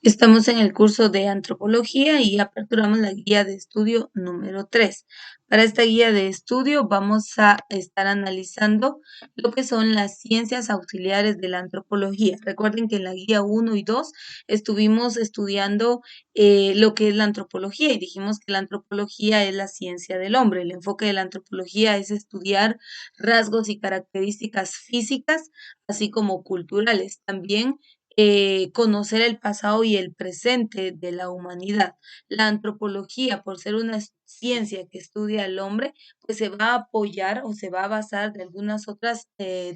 Estamos en el curso de antropología y aperturamos la guía de estudio número 3. Para esta guía de estudio vamos a estar analizando lo que son las ciencias auxiliares de la antropología. Recuerden que en la guía 1 y 2 estuvimos estudiando lo que es la antropología y dijimos que la antropología es la ciencia del hombre. El enfoque de la antropología es estudiar rasgos y características físicas, así como culturales. También conocer el pasado y el presente de la humanidad. La antropología, por ser una ciencia que estudia al hombre, pues se va a apoyar o se va a basar de algunas otras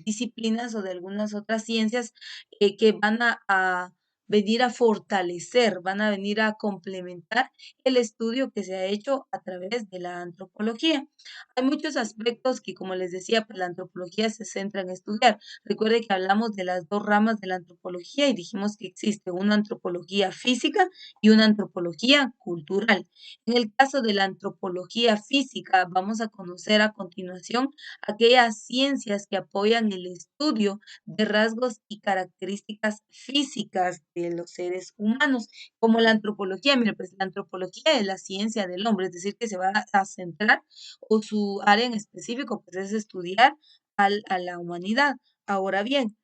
disciplinas o de algunas otras ciencias que van a venir a fortalecer, van a venir a complementar el estudio que se ha hecho a través de la antropología. Hay muchos aspectos que, como les decía, pues la antropología se centra en estudiar. Recuerde que hablamos de las dos ramas de la antropología y dijimos que existe una antropología física y una antropología cultural. En el caso de la antropología física, vamos a conocer a continuación aquellas ciencias que apoyan el estudio de rasgos y características físicas de los seres humanos, como la antropología. Mire, pues la antropología es la ciencia del hombre, es decir, que se va a centrar o su área en específico, pues es estudiar a la humanidad. Ahora bien,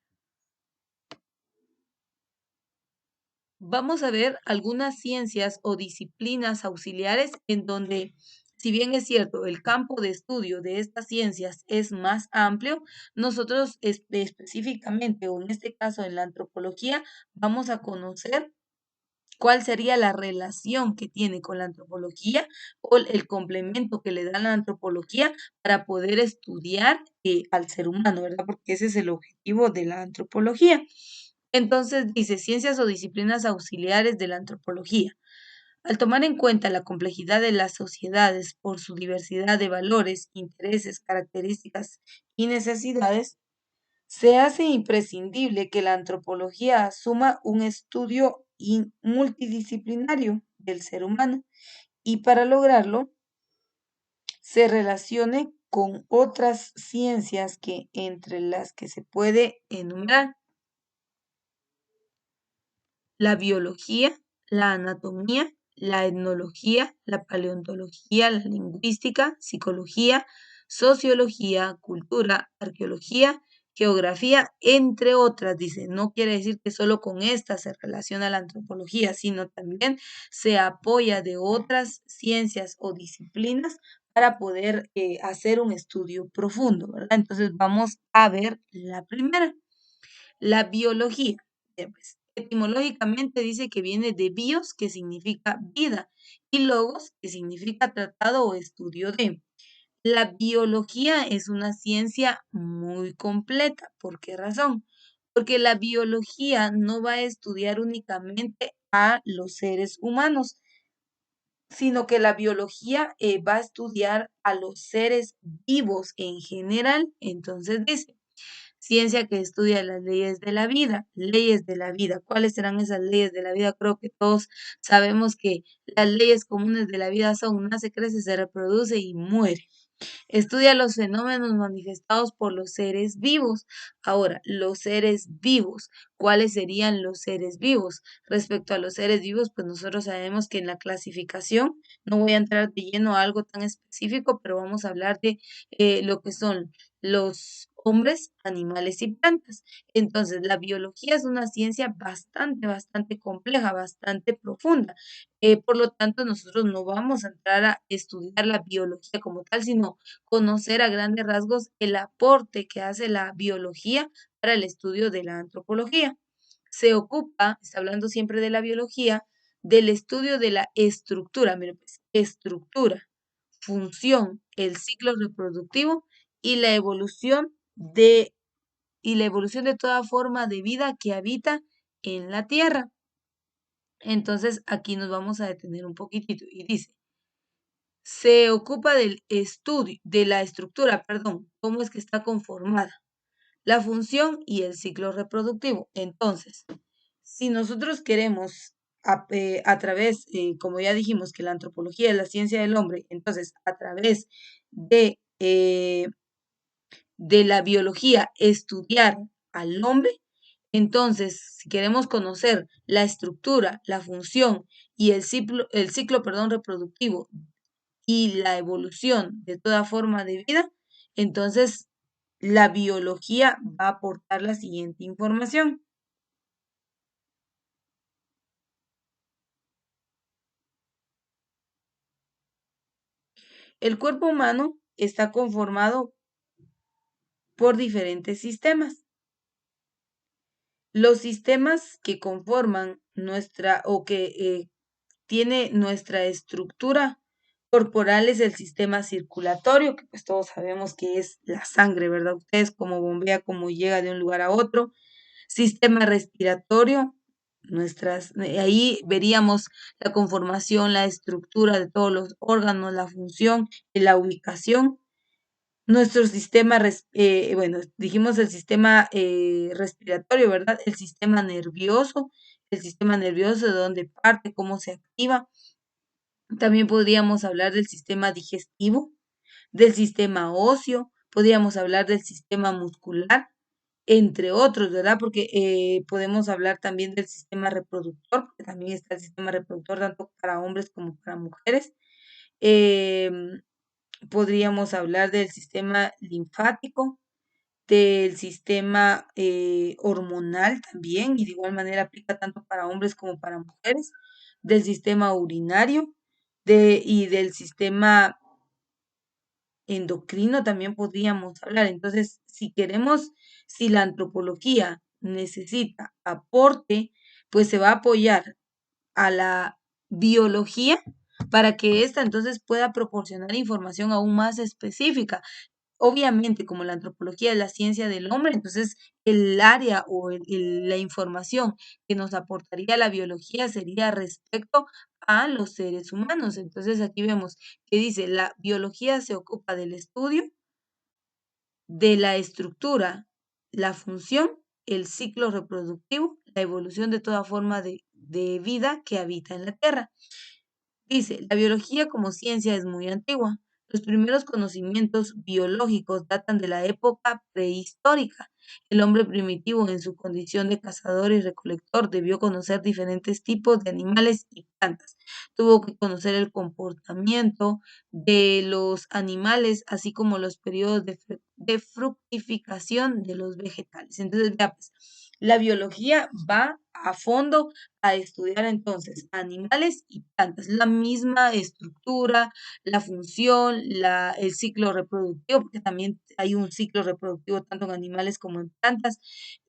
vamos a ver algunas ciencias o disciplinas auxiliares en donde, si bien es cierto, el campo de estudio de estas ciencias es más amplio, nosotros específicamente, o en este caso en la antropología, vamos a conocer cuál sería la relación que tiene con la antropología o el complemento que le da la antropología para poder estudiar al ser humano, ¿verdad? Porque ese es el objetivo de la antropología. Entonces dice ciencias o disciplinas auxiliares de la antropología. Al tomar en cuenta la complejidad de las sociedades por su diversidad de valores, intereses, características y necesidades, se hace imprescindible que la antropología asuma un estudio multidisciplinario del ser humano y para lograrlo se relacione con otras ciencias que entre las que se puede enumerar la biología, la anatomía, la etnología, la paleontología, la lingüística, psicología, sociología, cultura, arqueología, geografía, entre otras. Dice, no quiere decir que solo con esta se relaciona la antropología, sino también se apoya de otras ciencias o disciplinas para poder hacer un estudio profundo, ¿verdad? Entonces vamos a ver la primera, la biología. Pues, etimológicamente dice que viene de bios, que significa vida, y logos, que significa tratado o estudio de. La biología es una ciencia muy completa. ¿Por qué razón? Porque la biología no va a estudiar únicamente a los seres humanos, sino que la biología va a estudiar a los seres vivos en general. Entonces dice, ciencia que estudia las leyes de la vida, leyes de la vida. ¿Cuáles serán esas leyes de la vida? Creo que todos sabemos que las leyes comunes de la vida son nace, crece, se reproduce y muere. Estudia los fenómenos manifestados por los seres vivos. Ahora, los seres vivos, ¿cuáles serían los seres vivos? Respecto a los seres vivos, pues nosotros sabemos que en la clasificación, no voy a entrar de lleno a algo tan específico, pero vamos a hablar de lo que son los hombres, animales y plantas. Entonces, la biología es una ciencia bastante compleja, bastante profunda. Por lo tanto, nosotros no vamos a entrar a estudiar la biología como tal, sino conocer a grandes rasgos el aporte que hace la biología para el estudio de la antropología. Se ocupa, está hablando siempre de la biología, del estudio de la estructura, mire pues, estructura, función, el ciclo reproductivo y la evolución de toda forma de vida que habita en la Tierra. Entonces, aquí nos vamos a detener un poquitito y dice, se ocupa del estudio, de la estructura, perdón, cómo es que está conformada, la función y el ciclo reproductivo. Entonces, si nosotros queremos a través, como ya dijimos, que la antropología es la ciencia del hombre, entonces a través de la biología estudiar al hombre, Entonces, si queremos conocer la estructura, la función y el ciclo, reproductivo y la evolución de toda forma de vida, entonces la biología va a aportar la siguiente información. El cuerpo humano está conformado por diferentes sistemas. Los sistemas que conforman nuestra o que tiene nuestra estructura corporal es el sistema circulatorio, que pues todos sabemos que es la sangre, ¿verdad? Ustedes cómo bombea, cómo llega de un lugar a otro. Sistema respiratorio, ahí veríamos la conformación, la estructura de todos los órganos, la función y la ubicación. Nuestro sistema, bueno, dijimos el sistema respiratorio, ¿verdad? El sistema nervioso de dónde parte, cómo se activa. También podríamos hablar del sistema digestivo, del sistema óseo, podríamos hablar del sistema muscular, entre otros, ¿verdad? Porque podemos hablar también del sistema reproductor, porque también está el sistema reproductor tanto para hombres como para mujeres. Em, Podríamos hablar del sistema linfático, del sistema hormonal también, y de igual manera aplica tanto para hombres como para mujeres, del sistema urinario y del sistema endocrino también podríamos hablar. Entonces, si la antropología necesita aporte, pues se va a apoyar a la biología para que ésta entonces pueda proporcionar información aún más específica. Obviamente, como la antropología es la ciencia del hombre, entonces el área o la información que nos aportaría la biología sería respecto a los seres humanos. Entonces aquí vemos que dice, la biología se ocupa del estudio de la estructura, la función, el ciclo reproductivo, la evolución de toda forma de vida que habita en la Tierra. Dice, la biología como ciencia es muy antigua. Los primeros conocimientos biológicos datan de la época prehistórica. El hombre primitivo, en su condición de cazador y recolector, debió conocer diferentes tipos de animales y plantas. Tuvo que conocer el comportamiento de los animales, así como los periodos de fructificación de los vegetales. Entonces, ya pues, la biología va a fondo a estudiar entonces animales y plantas, la misma estructura, la función, el ciclo reproductivo, porque también hay un ciclo reproductivo tanto en animales como en plantas,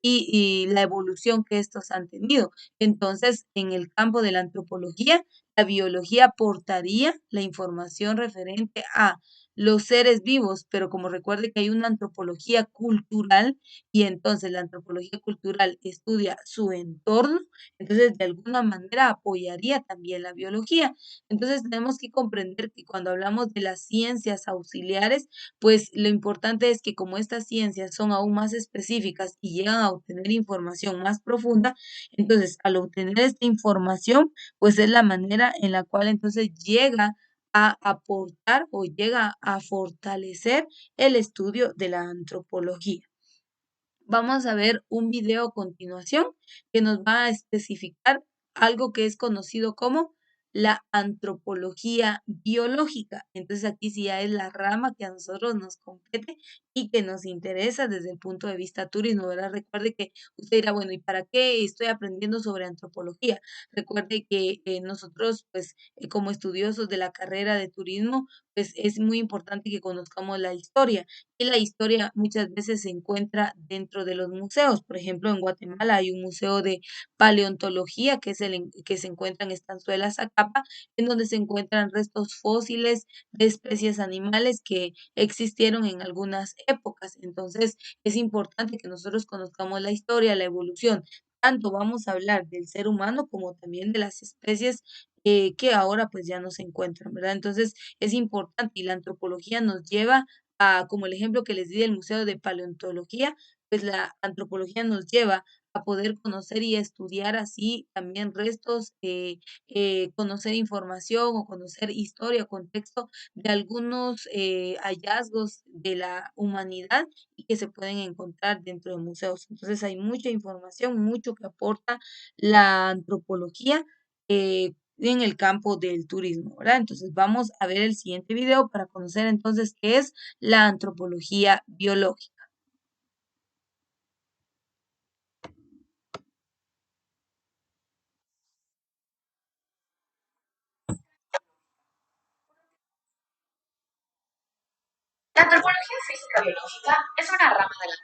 y la evolución que estos han tenido. Entonces, en el campo de la antropología, la biología aportaría la información referente a los seres vivos, pero como recuerde que hay una antropología cultural y entonces la antropología cultural estudia su entorno, entonces, de alguna manera apoyaría también la biología. Entonces, tenemos que comprender que cuando hablamos de las ciencias auxiliares, pues lo importante es que como estas ciencias son aún más específicas y llegan a obtener información más profunda, entonces al obtener esta información, pues es la manera en la cual entonces llega a aportar o llega a fortalecer el estudio de la antropología. Vamos a ver un video a continuación que nos va a especificar algo que es conocido como la antropología biológica. Entonces aquí sí ya es la rama que a nosotros nos compete y que nos interesa desde el punto de vista turismo, ¿verdad? Recuerde que usted dirá, bueno, ¿y para qué estoy aprendiendo sobre antropología? Recuerde que nosotros, pues, como estudiosos de la carrera de turismo, pues es muy importante que conozcamos la historia y la historia muchas veces se encuentra dentro de los museos. Por ejemplo, en Guatemala hay un museo de paleontología que se encuentra en Estanzuela, Zacapa, en donde se encuentran restos fósiles de especies animales que existieron en algunas épocas. Entonces, es importante que nosotros conozcamos la historia, la evolución. Tanto vamos a hablar del ser humano como también de las especies que ahora pues ya no se encuentran, ¿verdad? Entonces, es importante y la antropología nos lleva como el ejemplo que les di del Museo de Paleontología, pues la antropología nos lleva a poder conocer y estudiar así también restos, conocer información o conocer historia, contexto de algunos hallazgos de la humanidad y que se pueden encontrar dentro de museos. Entonces hay mucha información, mucho que aporta la antropología en el campo del turismo, ¿verdad? Entonces vamos a ver el siguiente video para conocer entonces qué es la antropología biológica. La antropología física biológica es una rama de la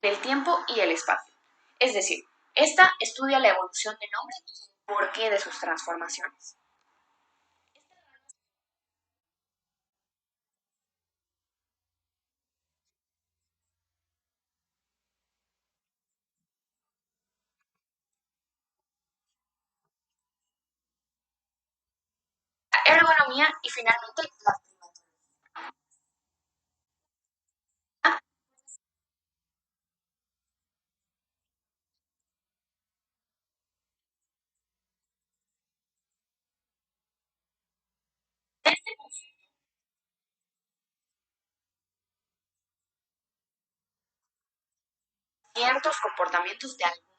del tiempo y el espacio. Es decir, esta estudia la evolución del hombre y el porqué de sus transformaciones. La ergonomía y finalmente la ciertos comportamientos de algunos.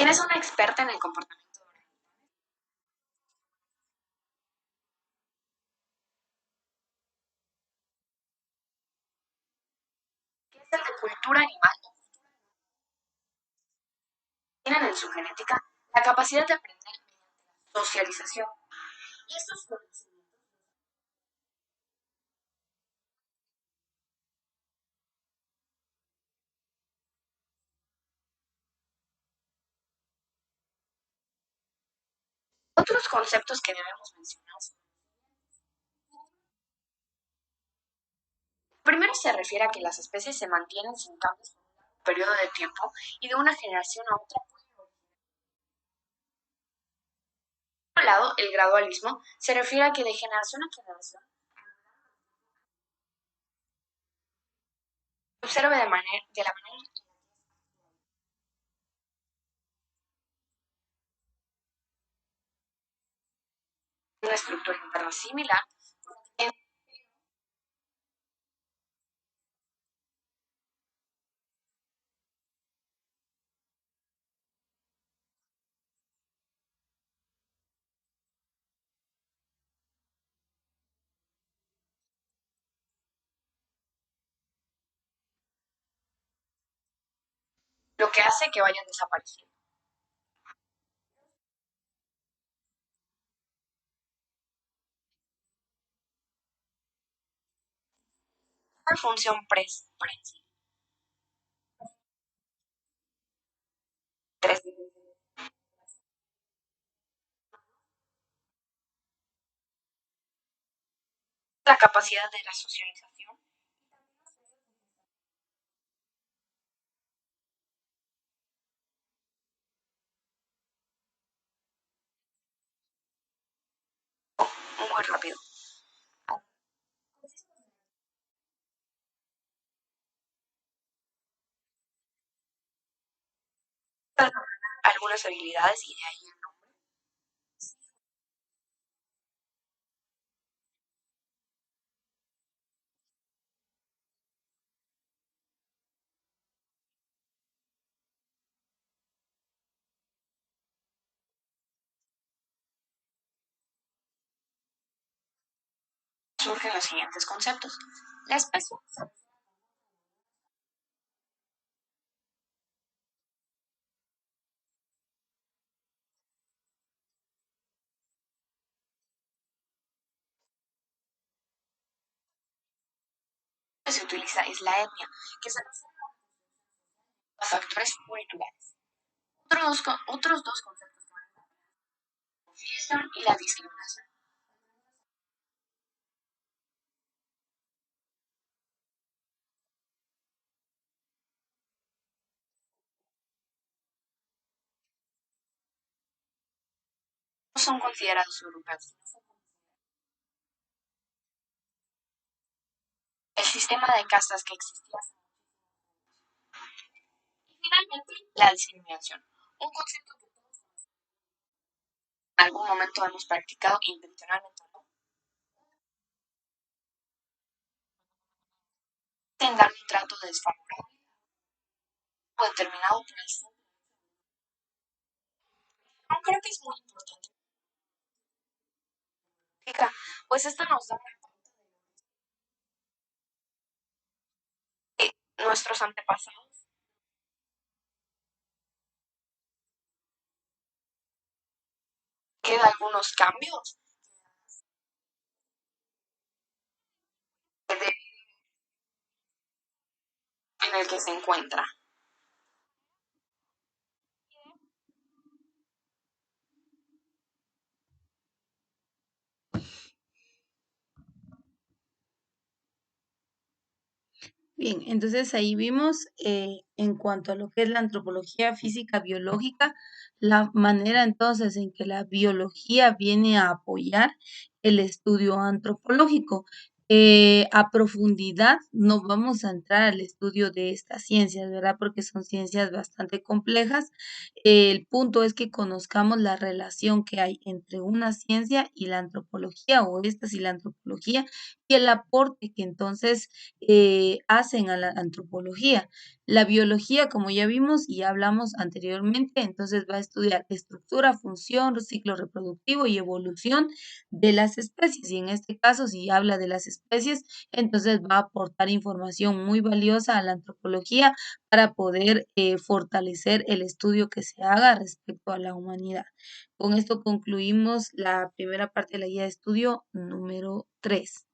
¿Tienes una experta en el comportamiento? ¿Qué es el de cultura animal? Tienen en su genética la capacidad de aprender socialización. Y estos otros conceptos que debemos mencionar. Primero se refiere a que las especies se mantienen sin cambios por un periodo de tiempo y de una generación a otra. Por un lado, el gradualismo se refiere a que de generación a generación se observe de la manera una estructura interna similar, en lo que hace que vayan desapareciendo. Una función prensil. Tres, la capacidad de la socialización. Muy rápido. Algunas habilidades y de ahí surgen los siguientes conceptos. La especie que se utiliza es la etnia, que se refiere a factores culturales. Otros dos conceptos. y la discriminación. No son considerados europeos. El sistema de castas que existía. Y finalmente, la discriminación. Un concepto que en algún momento hemos practicado intencionalmente o no, en dar un trato desfavorable o determinado por el ser. No creo que es muy importante. Pues esto nos da nuestros antepasados queda algunos cambios en el que se encuentra. Bien, entonces ahí vimos en cuanto a lo que es la antropología física biológica, la manera entonces en que la biología viene a apoyar el estudio antropológico. A profundidad no vamos a entrar al estudio de estas ciencias, ¿verdad? Porque son ciencias bastante complejas. El punto es que conozcamos la relación que hay entre una ciencia y la antropología, o estas y la antropología, y el aporte que entonces hacen a la antropología. La biología, como ya vimos y hablamos anteriormente, entonces va a estudiar estructura, función, ciclo reproductivo y evolución de las especies. Y en este caso, si habla de las especies, entonces va a aportar información muy valiosa a la antropología para poder fortalecer el estudio que se haga respecto a la humanidad. Con esto concluimos la primera parte de la guía de estudio número 3.